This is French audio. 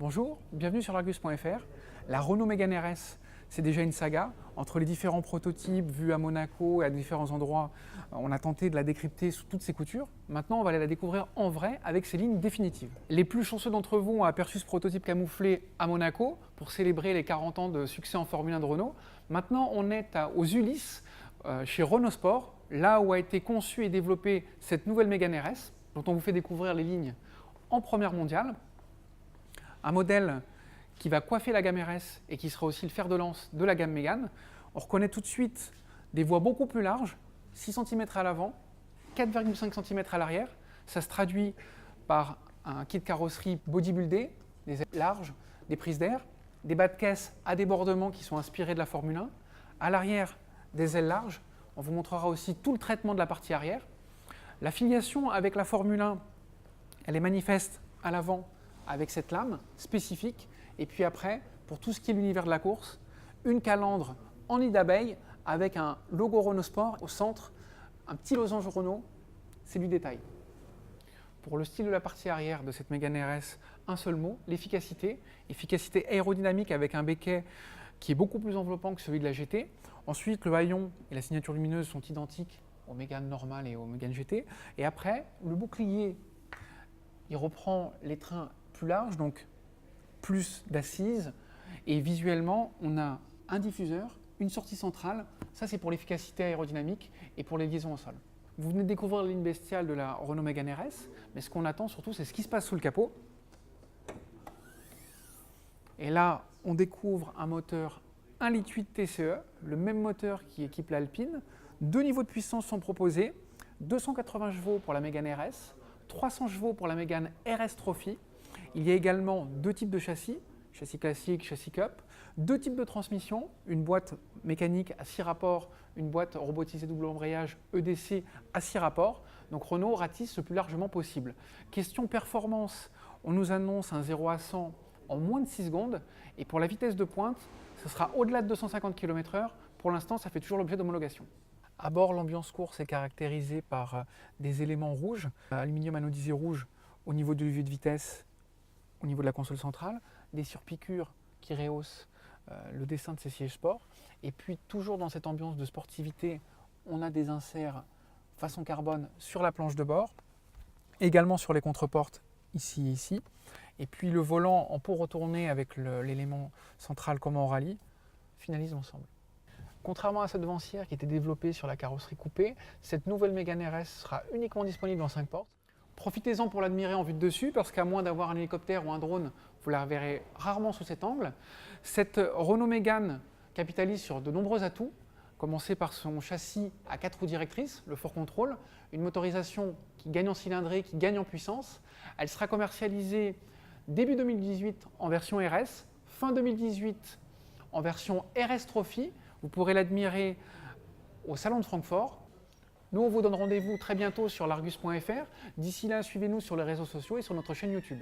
Bonjour, bienvenue sur l'Argus.fr. La Renault Mégane RS, c'est déjà une saga. Entre les différents prototypes vus à Monaco et à différents endroits, on a tenté de la décrypter sous toutes ses coutures. Maintenant, on va aller la découvrir en vrai avec ses lignes définitives. Les plus chanceux d'entre vous ont aperçu ce prototype camouflé à Monaco pour célébrer les 40 ans de succès en Formule 1 de Renault. Maintenant, on est aux Ulysses, chez Renault Sport, là où a été conçue et développée cette nouvelle Mégane RS, dont on vous fait découvrir les lignes en première mondiale. Un modèle qui va coiffer la gamme RS et qui sera aussi le fer de lance de la gamme Mégane. On reconnaît tout de suite des voies beaucoup plus larges, 6 cm à l'avant, 4,5 cm à l'arrière. Ça se traduit par un kit carrosserie bodybuildé, des ailes larges, des prises d'air, des bas de caisse à débordement qui sont inspirés de la Formule 1. À l'arrière, des ailes larges. On vous montrera aussi tout le traitement de la partie arrière. La filiation avec la Formule 1, elle est manifeste à l'avant avec cette lame spécifique. Et puis après, pour tout ce qui est l'univers de la course, une calandre en nid d'abeille avec un logo Renault Sport au centre, un petit losange Renault, c'est du détail. Pour le style de la partie arrière de cette Mégane RS, un seul mot, l'efficacité. Efficacité aérodynamique avec un béquet qui est beaucoup plus enveloppant que celui de la GT. Ensuite, le haillon et la signature lumineuse sont identiques aux Mégane normales et aux Mégane GT. Et après, le bouclier, il reprend les trains plus larges, donc plus d'assises. Et visuellement, on a un diffuseur, une sortie centrale. Ça, c'est pour l'efficacité aérodynamique et pour les liaisons au sol. Vous venez de découvrir la ligne bestiale de la Renault Mégane RS, mais ce qu'on attend surtout, c'est ce qui se passe sous le capot. Et là, on découvre un moteur 1,8 litre TCE, le même moteur qui équipe l'Alpine. 2 niveaux de puissance sont proposés, 280 chevaux pour la Mégane RS, 300 chevaux pour la Mégane RS Trophy. Il y a également deux types de châssis classique, châssis cup, deux types de transmission, une boîte mécanique à 6 rapports, une boîte robotisée double embrayage EDC à 6 rapports. Donc Renault ratisse le plus largement possible. Question performance, on nous annonce un 0 à 100 en moins de 6 secondes. Et pour la vitesse de pointe, ce sera au-delà de 250 km/h. Pour l'instant, ça fait toujours l'objet d'homologation. À bord, l'ambiance course est caractérisée par des éléments rouges, aluminium anodisé rouge au niveau du levier de vitesse, au niveau de la console centrale, des surpiqûres qui rehaussent le dessin de ces sièges sport. Et puis toujours dans cette ambiance de sportivité, on a des inserts façon carbone sur la planche de bord, également sur les contreportes ici et ici. Et puis le volant en peau retournée avec l'élément central comme en rallye finalise l'ensemble. Contrairement à cette devancière qui était développée sur la carrosserie coupée, cette nouvelle Mégane RS sera uniquement disponible en 5 portes. Profitez-en pour l'admirer en vue de dessus, parce qu'à moins d'avoir un hélicoptère ou un drone, vous la verrez rarement sous cet angle. Cette Renault Mégane capitalise sur de nombreux atouts, commencer par son châssis à 4 roues directrices, le 4Control, une motorisation qui gagne en cylindrée, qui gagne en puissance. Elle sera commercialisée début 2018 en version RS, fin 2018 en version RS Trophy. Vous pourrez l'admirer au Salon de Francfort. Nous, on vous donne rendez-vous très bientôt sur l'Argus.fr. D'ici là, suivez-nous sur les réseaux sociaux et sur notre chaîne YouTube.